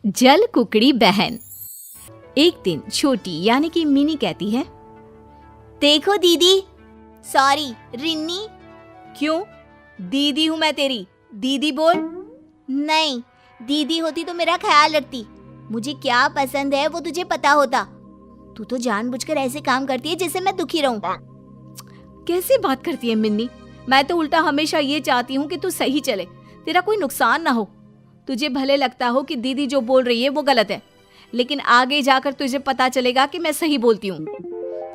जल कुकड़ी बहन। एक दिन छोटी यानी कि मिनी कहती है, देखो दीदी, सॉरी रिन्नी। क्यों? दीदी हूँ मैं तेरी, दीदी बोल। नहीं, दीदी होती तो मेरा ख्याल रखती। मुझे क्या पसंद है वो तुझे पता होता। तू तो जानबूझकर ऐसे काम करती है जिससे मैं दुखी रहूं। कैसी बात करती है मिन्नी? मैं तो उल्टा हमेशा ये चाहती हूँ कि तू सही चले, तेरा कोई नुकसान ना हो। तुझे भले लगता हो कि दीदी जो बोल रही है वो गलत है, लेकिन आगे जाकर तुझे पता चलेगा कि मैं सही बोलती हूँ।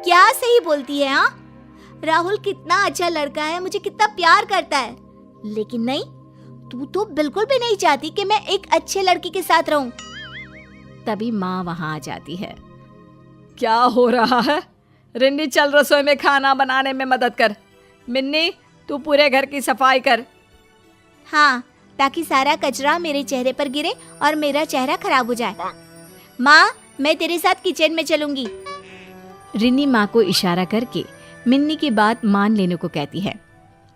क्या सही बोलती है? हाँ, राहुल कितना अच्छा लड़का है, मुझे कितना प्यार करता है, लेकिन नहीं, तू तो बिल्कुल भी नहीं चाहती कि मैं एक अच्छे लड़के के साथ रहूं। तभी माँ वहां आ जाती है। क्या हो रहा है? रिन्नी चल रसोई में खाना बनाने में मदद कर। मिन्नी तू पूरे घर की सफाई कर। हाँ, ताकि सारा कचरा मेरे चेहरे पर गिरे और मेरा चेहरा खराब हो जाए। माँ, मैं तेरे साथ किचन में चलूंगी। रिन्नी माँ को इशारा करके मिन्नी की बात मान लेने को कहती है।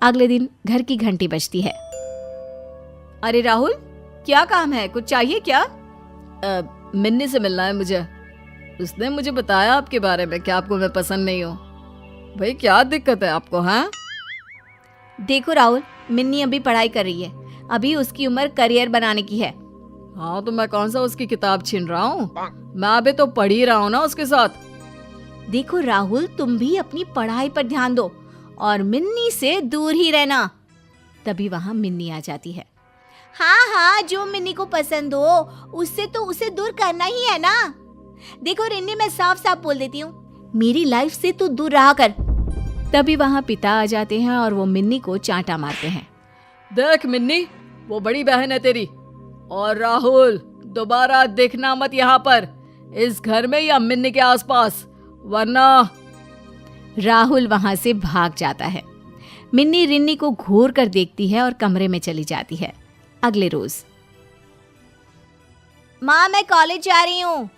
अगले दिन घर की घंटी बजती है। अरे राहुल, क्या काम है? कुछ चाहिए क्या? मिन्नी से मिलना है मुझे। उसने मुझे बताया आपके बारे में कि आपको मैं पसंद नहीं हूँ। भाई क्या दिक्कत है आपको? हाँ देखो राहुल, मिन्नी अभी पढ़ाई कर रही है, अभी उसकी उम्र करियर बनाने की है। हाँ तो मैं कौन सा उसकी किताब छीन रहा हूँ? मैं अभी तो पढ़ ही रहा हूँ ना उसके साथ। देखो राहुल, तुम भी अपनी पढ़ाई पर ध्यान दो और मिन्नी से दूर ही रहना। तभी वहाँ मिन्नी आ जाती है। हाँ हाँ, जो मिन्नी को पसंद हो उससे तो उसे दूर करना ही है ना। देखो रिन्नी, मैं साफ साफ बोल देती हूँ, मेरी लाइफ से तू दूर रहा कर। तभी वहाँ पिता आ जाते हैं और वो मिन्नी को चांटा मारते हैं। देख मिन्नी, वो बड़ी बहन है तेरी। और राहुल, दोबारा देखना मत यहाँ पर, इस घर में या मिन्नी के आसपास, वरना। राहुल वहां से भाग जाता है। मिन्नी रिन्नी को घूर कर देखती है और कमरे में चली जाती है। अगले रोज, माँ मैं कॉलेज जा रही हूँ।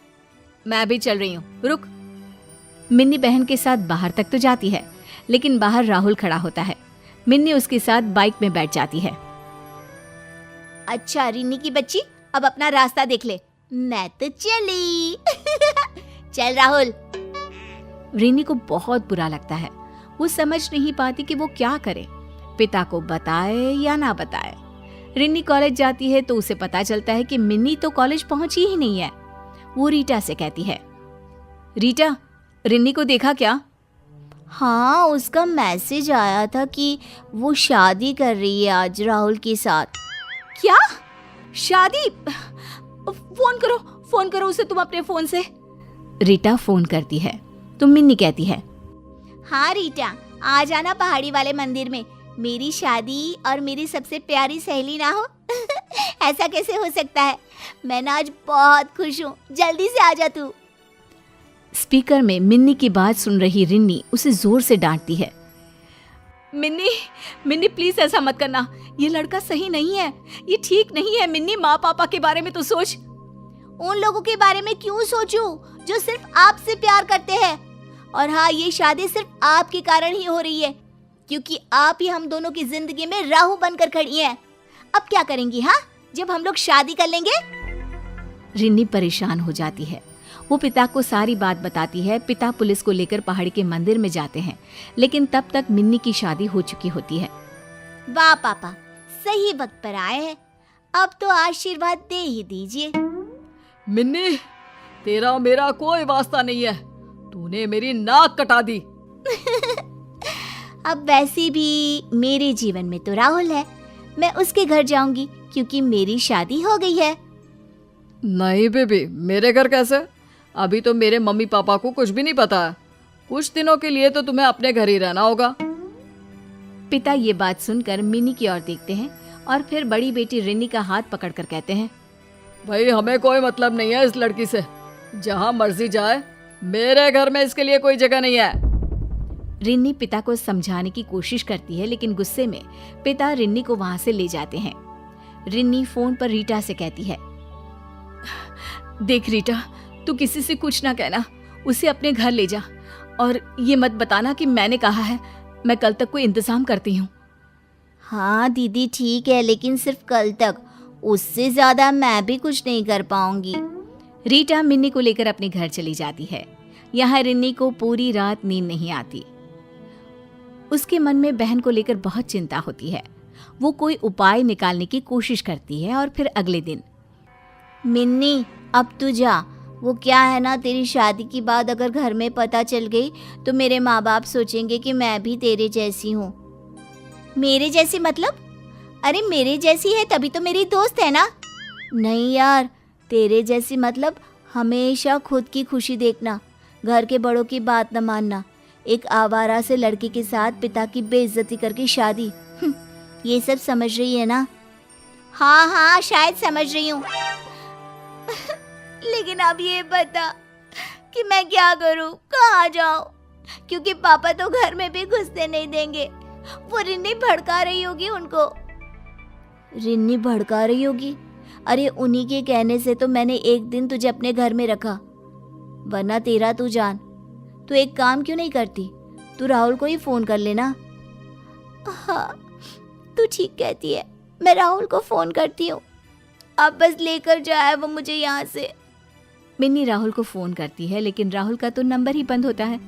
मैं भी चल रही हूँ, रुक। मिन्नी बहन के साथ बाहर तक तो जाती है, लेकिन बाहर राहुल खड़ा होता है। मिन्नी उसके साथ बाइक में बैठ जाती है। अच्छा रिन्नी की बच्ची, अब अपना रास्ता देख ले, मैं तो चली। चल राहुल। रिन्नी को बहुत बुरा लगता है। वो समझ नहीं पाती कि वो क्या करे, पिता को बताए या ना बताए। रिन्नी कॉलेज जाती है तो उसे पता चलता है कि मिन्नी तो कॉलेज पहुंची ही नहीं है। वो रीटा से कहती है, रीटा, रिन्नी को देखा क्या? हाँ, उसका मैसेज आया था कि वो शादी कर रही है आज राहुल के साथ। क्या? शादी? फोन करो उसे तुम अपने फोन से। रीटा फोन करती है तो मिन्नी कहती है, हाँ रीटा, आ जाना पहाड़ी वाले मंदिर में, मेरी शादी और मेरी सबसे प्यारी सहेली ना हो। ऐसा कैसे हो सकता है? मैं ना आज बहुत खुश हूँ, जल्दी से आ जा तू। स्पीकर में मिन्नी की बात सुन रही रिन्नी उसे जोर से डांटती है। मिन्नी प्लीज ऐसा मत करना, ये लड़का सही नहीं है, ये ठीक नहीं है। मिन्नी, माँ पापा के बारे में तो सोच। उन लोगों के बारे में क्यों सोचूं जो सिर्फ आपसे प्यार करते हैं? और हाँ, ये शादी सिर्फ आपके कारण ही हो रही है, क्योंकि आप ही हम दोनों की जिंदगी में राहु बनकर खड़ी हैं। अब क्या करेंगी हाँ, जब हम लोग शादी कर लेंगे? रिन्नी परेशान हो जाती है। वो पिता को सारी बात बताती है। पिता पुलिस को लेकर पहाड़ी के मंदिर में जाते हैं, लेकिन तब तक मिन्नी की शादी हो चुकी होती है। वाह पापा, सही वक्त पर आए हैं, अब तो आशीर्वाद दे ही दीजिए। मिन्नी, तेरा और मेरा कोई वास्ता नहीं है, तूने मेरी नाक कटा दी। अब वैसे भी मेरे जीवन में तो राहुल है, मैं उसके घर जाऊंगी क्योंकि मेरी शादी हो गई है। नहीं बेबी, मेरे घर कैसे? अभी तो मेरे मम्मी पापा को कुछ भी नहीं पता है। कुछ दिनों के लिए तो तुम्हें अपने घर ही रहना होगा। पिता ये बात सुनकर मिन्नी की ओर देखते हैं और फिर बड़ी बेटी रिन्नी का हाथ पकड़कर कहते हैं, भाई हमें कोई मतलब नहीं है इस लड़की से, जहां मर्जी जाए, मेरे घर में इसके लिए कोई जगह नहीं है। रिन्नी पिता को समझाने की कोशिश करती है, लेकिन गुस्से में पिता रिन्नी को वहां से ले जाते हैं। रिन्नी फोन पर रीटा से कहती है, देख रीटा, तू किसी से कुछ ना कहना, उसे अपने घर ले जा और ये मत बताना कि मैंने कहा है। मैं कल तक कोई इंतजाम करती हूँ। हाँ दीदी ठीक है, लेकिन सिर्फ कल तक, उससे ज्यादा मैं भी कुछ नहीं कर पाऊंगी। रीटा मिन्नी को लेकर अपने घर चली जाती है। यहाँ रिन्नी को पूरी रात नींद नहीं आती। उसके मन में बहन को लेकर बहुत चिंता होती है। वो कोई उपाय निकालने की कोशिश करती है और फिर अगले दिन, मिन्नी अब तू जा। वो क्या है ना, तेरी शादी की बात अगर घर में पता चल गई तो मेरे माँ बाप सोचेंगे कि मैं भी तेरे जैसी हूँ। मेरे जैसी मतलब? अरे मेरे जैसी है तभी तो मेरी दोस्त है ना। नहीं यार, तेरे जैसी मतलब हमेशा खुद की खुशी देखना, घर के बड़ों की बात न मानना, एक आवारा से लड़की के साथ पिता की बेइज्जती करके शादी। ये सब समझ रही है ना? हाँ हाँ, शायद समझ रही हूँ। लेकिन अब ये बता कि मैं क्या करूँ, कहाँ जाऊँ? क्योंकि पापा तो घर में भी घुसने नहीं देंगे। वो रिन्नी भड़का रही होगी उनको। रिन्नी भड़का रही होगी? अरे उन्हीं के कहने से तो मैंने एक दिन तुझे अपने घर में रखा, वरना तेरा तू जान। तू एक काम क्यों नहीं करती, तू राहुल को ही फोन कर लेना। हाँ तू ठीक कहती है, मैं राहुल को फोन करती हूँ। अब बस लेकर जाए वो मुझे यहाँ से। मिन्नी राहुल को फोन करती है लेकिन राहुल का तो नंबर ही बंद होता है।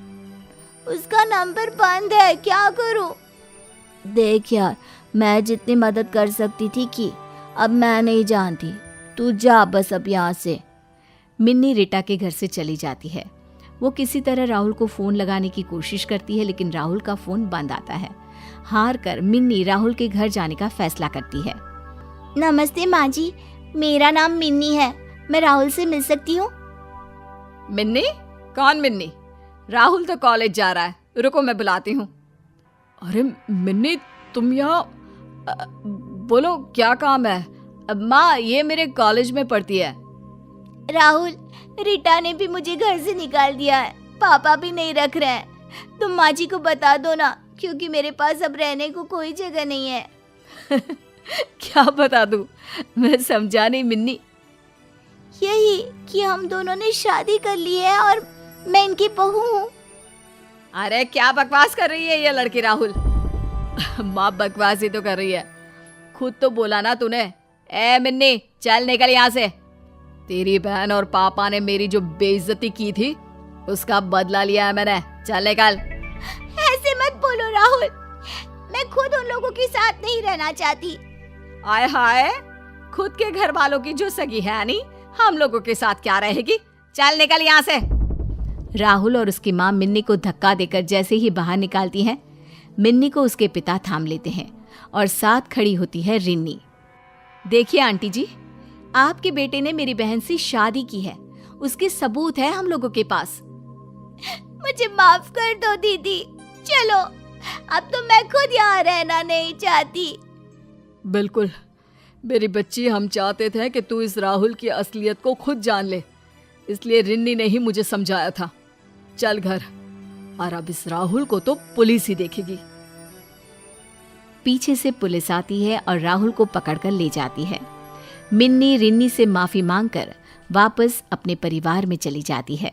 उसका नंबर बंद है, क्या करूँ? देख यार, मैं जितनी मदद कर सकती थी की, अब मैं नहीं जानती। तू जा बस अब यहाँ से। मिन्नी रीटा के घर से चली जाती है। वो किसी तरह राहुल को फोन लगाने की कोशिश करती है लेकिन राहुल का फोन बंद आता है। हार कर मिन्नी राहुल के घर जाने का फैसला करती है। नमस्ते माँ जी, मेरा नाम मिन्नी है, मैं राहुल से मिल सकती हूँ? मिन्नी? कौन मिन्नी? राहुल तो कॉलेज जा रहा है, रुको मैं बुलाती हूँ। अरे मिन्नी, तुम यहाँ? बोलो क्या काम है? माँ, ये मेरे कॉलेज में पढ़ती है। राहुल, रीटा ने भी मुझे घर से निकाल दिया है, पापा भी नहीं रख रहे हैं। तुम माँ जी को बता दो ना, क्योंकि मेरे पास अब रहने को कोई जगह नहीं है। क्या बता दूँ? मैं समझा नहीं मिन्नी। यही कि हम दोनों ने शादी कर ली है और मैं इनकी बहू हूँ। अरे क्या बकवास कर रही है ये लड़की राहुल? माँ बकवास ही तो कर रही है, खुद तो बोला ना तूने। ए मिन्नी, चल निकल यहाँ से। तेरी बहन और पापा ने मेरी जो बेइज्जती की थी उसका बदला लिया है मैंने, चल निकल। ऐसे मत बोलो राहुल, मैं खुद उन लोगों के साथ नहीं रहना चाहती। आय हाय, खुद के घर वालों की जो सगी है नहीं, हम लोगों के साथ क्या रहेगी? चल निकल यहाँ से। राहुल और उसकी माँ मिन्नी को धक्का देकर जैसे ही बाहर निकालती हैं, मिन्नी को उसके पिता थाम लेते हैं और साथ खड़ी होती है रिन्नी। देखिए आंटी जी, आपके बेटे ने मेरी बहन से शादी की है, उसके सबूत है हम लोगों के पास। मुझे माफ कर दो दीदी, चलो अब तो मैं खुद यहाँ रहना नहीं चाहती। बिल्कुल मेरी बच्ची, हम चाहते थे कि तू इस राहुल की असलियत को खुद जान ले, इसलिए रिन्नी ने ही मुझे समझाया था। चल घर, और अब इस राहुल को तो पुलिस ही देखेगी। पीछे से पुलिस आती है और राहुल को पकड़कर ले जाती है। मिन्नी रिन्नी से माफी मांगकर वापस अपने परिवार में चली जाती है।